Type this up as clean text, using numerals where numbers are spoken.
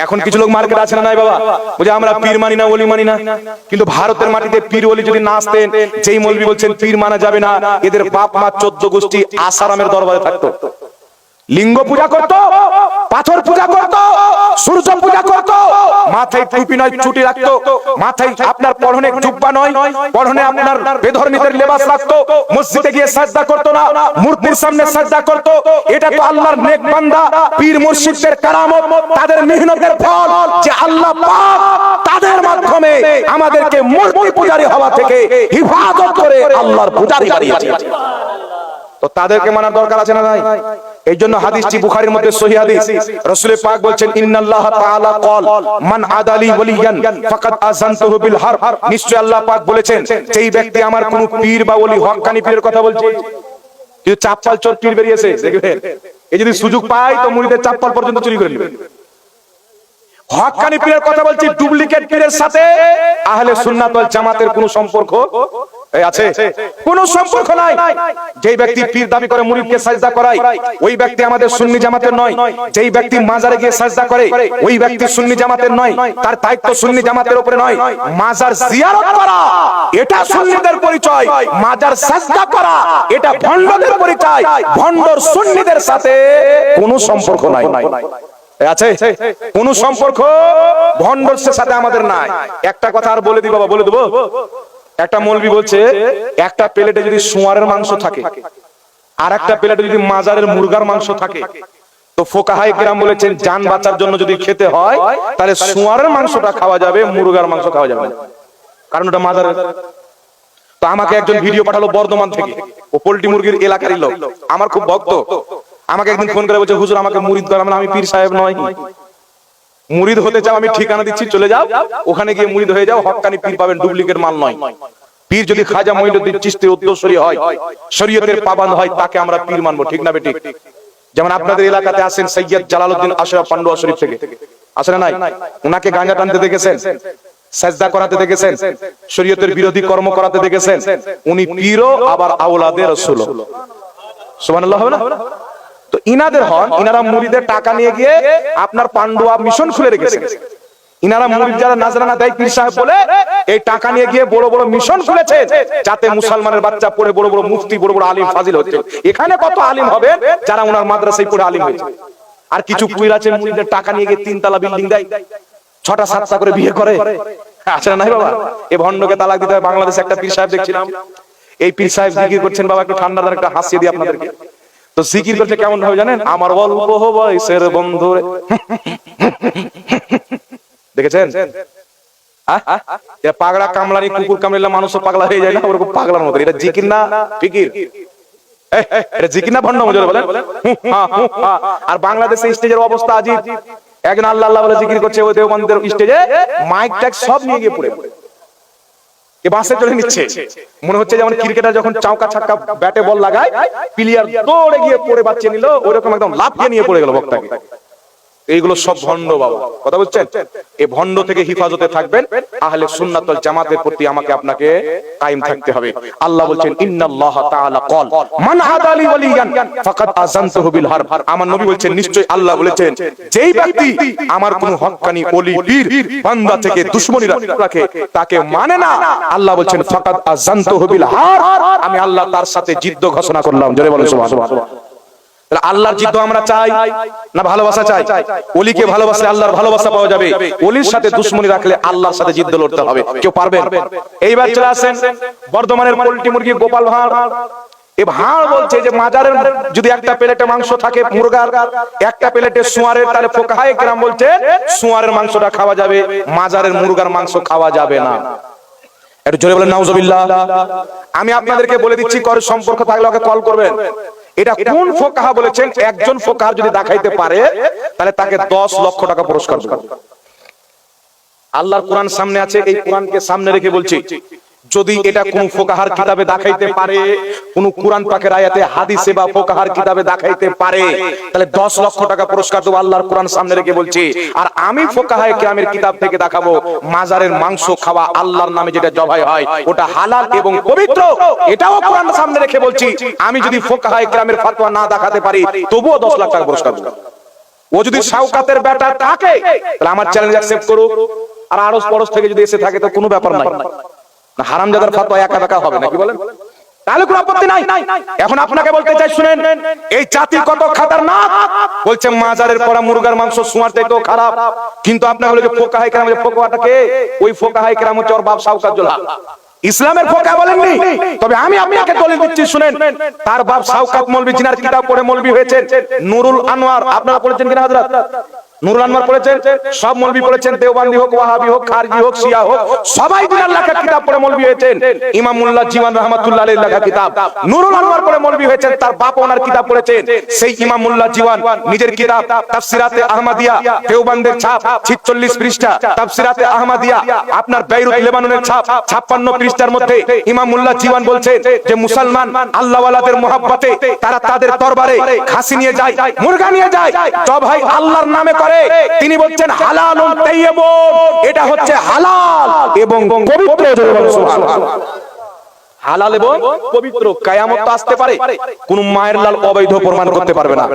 এখন কিছু লোক মার্কেট আছে না নাই বাবা, বুঝে আমরা পীর মানি না, ওলি মানি না। কিন্তু ভারতের মাটিতে পীর ওলি যদি না আসতেন, যেই মৌলবি বলছেন পীর মানা যাবে না, এদের বাপ মা 14 গোষ্ঠী আসারামের দরবারে থাকতো, লিঙ্গ পূজা করত, পাথর পূজা করত, সূর্য পূজা করত, মাথায় টুপি নয় চুটি রাখতো, মাথায় আপনার পরনে জুব্বা নয়, পরনে আপনার বেধর্মীদের লেবাস রাখতো, মসজিদে গিয়ে সাজদা করত না, মূর্তির সামনে সাজদা করত। এটা তো আল্লাহর নেক বান্দা পীর মুর্শিদদের কারামত, তাদের মেহনতের ফল যে আল্লাহ পাক তাদের মাধ্যমে আমাদেরকে মূর্তি পূজারী হওয়া থেকে হিফাজত করে আল্লাহর পূজারী বানিয়েছে। তো তাদেরকে মানার দরকার আছে না নাই? এই জন্য হাদিসটি বুখারীর মধ্যে সহিহ হাদিস, রাসূল পাক বলেন ইন্নাল্লাহ তাআলা ক্বাল মান আদালি ওয়ালিয়ান ফাকাদ আযানতুহু বিল হারব। নিশ্চয় আল্লাহ পাক বলেছেন যেই ব্যক্তি আমার কোন পীর বা ওলি, হক্কানি পীরের কথা বলছে, কিন্তু চাপ্পাল চোর পীর বেরিয়েছে দেখবেন, এই যদি সুযোগ পায় তো মুরিদের চাপ্পাল পর্যন্ত চুরি করে নেবে। হক্কানি পীরের কথা বলছি, ডুপ্লিকেট পীরের সাথে আহলে সুন্নাত ওয়াল জামাতের কোনো সম্পর্ক আছে? কোনো সম্পর্ক নাই। যেই ব্যক্তি পীর দাবি করে মুরিদকে সাজদা করায়, ওই ব্যক্তি আমাদের সুন্নি জামাতের নয়। যেই ব্যক্তি মাজারে গিয়ে সাজদা করে, ওই ব্যক্তি সুন্নি জামাতের নয়, তার দায়িত্ব সুন্নি জামাতের উপরে নয়। মাজার জিয়ারত করা এটা সুন্নিদের পরিচয়, মাজার সাজদা করা এটা ভণ্ডদের পরিচয়। ভণ্ডর সুন্নিদের সাথে কোনো সম্পর্ক নাই, আছে কোন সম্পর্ক ভণ্ডর সাথে আমাদের নাই। একটা কথা আর বলে দিই বাবা, বলে দেবো। একটা মৌলবি বলছে একটা প্লেটে যদি শুয়ারের মাংস থাকে আর একটা প্লেটে যদি মাজারের মুরগার মাংস থাকে, তো ফোকাহায়ে কেরাম বলেছেন জান বাঁচার জন্য যদি খেতে হয় তাহলে শুয়ারের মাংসটা খাওয়া যাবে, মুরগার মাংস খাওয়া যাবে না, কারণ ওটা মাজারের। তো আমাকে একজন ভিডিও পাঠালো বর্ধমান থেকে, ও পোল্ট্রি মুরগির এলাকারই লোক, আমার খুব ভক্ত। আমাকে একদিন ফোন করে বলছে হুজুর আমাকে মুরিদ করেন। আমি পীর সাহেব নয়, মুরিদ হতে চাও আমি ঠিকানা দিচ্ছি, চলে যাও, ওখানে গিয়ে মুরিদ হয়ে যাও, হক্কানি পীর পাবেন, ডুপ্লিকেট মাল নয়। পীর যদি খাজা মঈনুদ্দিন চিশতির উদ্দেশ্যী হয়, শরীয়তের পাবন্দ হয়, তাকে আমরা পীর মানবো, ঠিক না বেঠিক? যেমন আপনাদের এলাকাতে আসেন সৈয়দ জালালউদ্দিন আশরাফ পান্ডুয়া শরীফ থেকে, আসেন নাই? উনাকে গাঁজা টানতে দেখেছেন, সাজদা করাতে দেখেছেন, শরীয়তের বিরোধী কর্ম করাতে দেখেছেন। উনি পীরও আবার আওলাদে রাসূল। সুবহানাল্লাহ হবে না? তো ইনাদের হন, ইনারা মুরিদের টাকা নিয়ে গিয়ে আপনার পান্ডুয়া মিশন খুলে রেখেছেন। ইনারা মুরিদ যারা নাজরানা দেয় পীর সাহেব বলে, এই টাকা নিয়ে গিয়ে বড় বড় মিশন খুলেছে, যাতে মুসলমানের বাচ্চা পড়ে বড় বড় মুফতি, বড় বড় আলিম ফাজিল হচ্ছে। এখানে কত আলিম হবে যারা ওনার মাদ্রাসায় পড়ে আলিম হয়েছে। আর কিছু পীর আছে মুরিদের টাকা নিয়ে গিয়ে 3 তলা বিল্ডিং দেয়, 6টা 7টা করে বিয়ে করে, আছে না বাবা? এই ভণ্ডকে তালাক দিতে হয়। বাংলাদেশে একটা পীর সাহেব দেখছিলাম, এই পীর সাহেব জিকির করছেন, বাবা একটু ঠান্ডা একটা হাসিয়ে দিই আপনাদেরকে। তো জিকির করতে কেমন ভাবে জানেন? আমার অল্প বয়সের বন্ধু, দেখেছেন? পাগড়া কামলানি, কুকুর কামড়ালে মানুষও পাগলা হয়ে যায় না, ওরকম পাগলার মতো। এটা জিকির না ফিকির? এটা জিকির না ভণ্ড মজুর বলেন? আর বাংলাদেশে স্টেজের অবস্থা আজীব। একজন আল্লাহ আল্লাহ বলে জিকির করছে, ওই দেওবন্দের স্টেজে মাইক ট্যাক সব নিয়ে গিয়ে পড়ে বাসে চলে নিচ্ছে। মনে হচ্ছে যেমন ক্রিকেটার যখন চাউকা ছাক্কা ব্যাটে বল লাগায়, প্লেয়ার দৌড়ে গিয়ে পড়ে বাঁচিয়ে নিল, ওইরকম একদম লাফিয়ে নিয়ে পড়ে গেল বক্তাকে। এইগুলো সব ভণ্ড বাবা, কথা বলছেন? এই ভণ্ড থেকে হিফাজতে থাকবেন, আহলে সুন্নাত ওয়াল জামাতের প্রতি আমাকে আপনাকে কায়েম থাকতে হবে। আল্লাহ বলছেন ইন্নাল্লাহ তাআলা ক্বাল মান আদালি ওয়ালিয়ান ফাকাদ আযানতুহু বিল হারব। আমার নবী বলছেন, নিশ্চয়ই আল্লাহ বলেছেন যেই ব্যক্তি আমার কোন হক্কানি ওলি পীর বান্দা থেকে দুশমনি রাখে, তাকে মানে না, আল্লাহ বলছেন ফাকাদ আযানতুহু বিল হারব, আমি আল্লাহ তার সাথে যুদ্ধ ঘোষণা করলাম। জোরে বলেন সুবহানাল্লাহ। আল্লাহর যুদ্ধ আমরা চাই না ভালোবাসা চাই? ওলিকে ভালোবাসলে আল্লাহর ভালোবাসা পাওয়া যাবে। ওলির সাথে দুশমনি রাখলে আল্লাহর সাথে যুদ্ধ লড়তে হবে। কেউ পারবেন? এইবার চলে আসেন বর্ধমানের পোল্ট্রি মুরগি গোপাল ভাঁড়। এই ভাঁড় বলছে যে মাজারের যদি একটা প্লেটে মাংস থাকে মুরগার, একটা প্লেটে শুয়ারের, তাহলে ফোকাহায়ে কেরাম বলছে শুয়ারের মাংসটা খাওয়া যাবে, মাজারের মুরগার মাংস খাওয়া যাবে না। একটু জোরে বলেন নাউজুবিল্লাহ। আমি আপনাদেরকে বলে দিচ্ছি, কারো সম্পর্ক থাকলে ওকে কল করবেন। এটা কোন ফোকাহা বলেছেন? একজন ফোকাহা যদি দেখাইতে পারে তাহলে তাকে 10 লক্ষ টাকা পুরস্কার দেব। আল্লাহর কোরআন সামনে আছে, এই কোরআনকে সামনে রেখে বলছি, যদি এটা কোন ফোকাহার কিতাবে দেখাইতে পারে, কোন কোরআন পাকের আয়াতে, হাদিসে বা ফোকাহার কিতাবে দেখাইতে পারে, তাহলে 10 লক্ষ টাকা পুরস্কার দেব। আল্লাহর কোরআন সামনে রেখে বলছি। আর আমি ফোকাহায়ে কেরামের কিতাব থেকে দেখাবো মাজারের মাংস খাওয়া আল্লাহর নামে যেটা জবাই হয় ওটা হালাল এবং পবিত্র, এটাও কোরআন সামনে রেখে বলছি। আমি যদি ফোকাহায়ে কেরামের ফতোয়া না দেখাতে পারি তবুও 10 লাখ টাকা পুরস্কার দেব। ও যদি শাওকাতের বেটা থাকে তাহলে আমার চ্যালেঞ্জ অ্যাকসেপ্ট করুক, আর আরস পরশ থেকে যদি এসে থাকে তো কোনো ব্যাপার নাই, হারামজাদার ফাতোয়া একা একা হবে না, কি বলেন? তাহলে কোনো আপত্তি নাই। এখন আপনাকে বলতে চাই, শুনেন, এই জাতি কত খাতারনাক। বলছে মাজারের পড়া মুরগার মাংস সুয়ার চাইতেও খারাপ, কিন্তু আপনাকে বলে যে ফোকাহাই কেরাম, ফোকাহাটা কে? ওই ফোকাহাই কেরাম হচ্ছে ওর বাপ শাওকাত জোলা, ইসলামের ফোকা বলেননি। তবে আমি আপনাকে দলিল দিচ্ছি, শুনেন, তার বাপ শাওকাত মৌলভী, জিনার কিতাব পড়ে মৌলভী হয়েছেন নুরুল আনোয়ার। আপনারা পড়েছেন কিনা হযরত? নুরুল আনোয়ার পড়েছেন? সব মৌলভী পড়েছেন, দেওবন্দি হোক, ওয়াহাবি হোক, খারজি হোক, শিয়া হোক, সবাই জিনার লেখা কিতাব পড়ে মৌলভী হয়েছেন। ইমাম মুল্লাহ জীবন রাহমাতুল্লাহ আলাইহির লেখা কিতাব নুরুল আনোয়ার পড়ে মৌলভী হয়েছেন, তার বাপ ওনার কিতাব পড়েছেন। সেই ইমাম মুল্লাহ জীবন নিজের কিতাব তাফসিরাতে আহমদিয়া, দেওবন্দের ছাপ 46 পৃষ্ঠা, তাফসিরাতে আহমদিয়া আপনার বেইরুত লেবাননের ছাপ 56 পৃষ্ঠার মধ্যে ইমাম মুল্লাহ জীবন বলছেন যে মুসলমান আল্লাহওয়ালাদের মুহাব্বতে তারা তাদের দরবারে খাসি নিয়ে যায়, মুরগা নিয়ে যায়, জবাই আল্লাহর নামে করে। তিনি বলছেন হালালুন তাইয়্যিবুন, এটা হচ্ছে হালাল এবং পবিত্র। সুবহানাল্লাহ, হালাল এবং পবিত্র। কিয়ামত আসতে পারে, কোন মায়ের লাল অবৈধ প্রমাণ করতে পারবে না।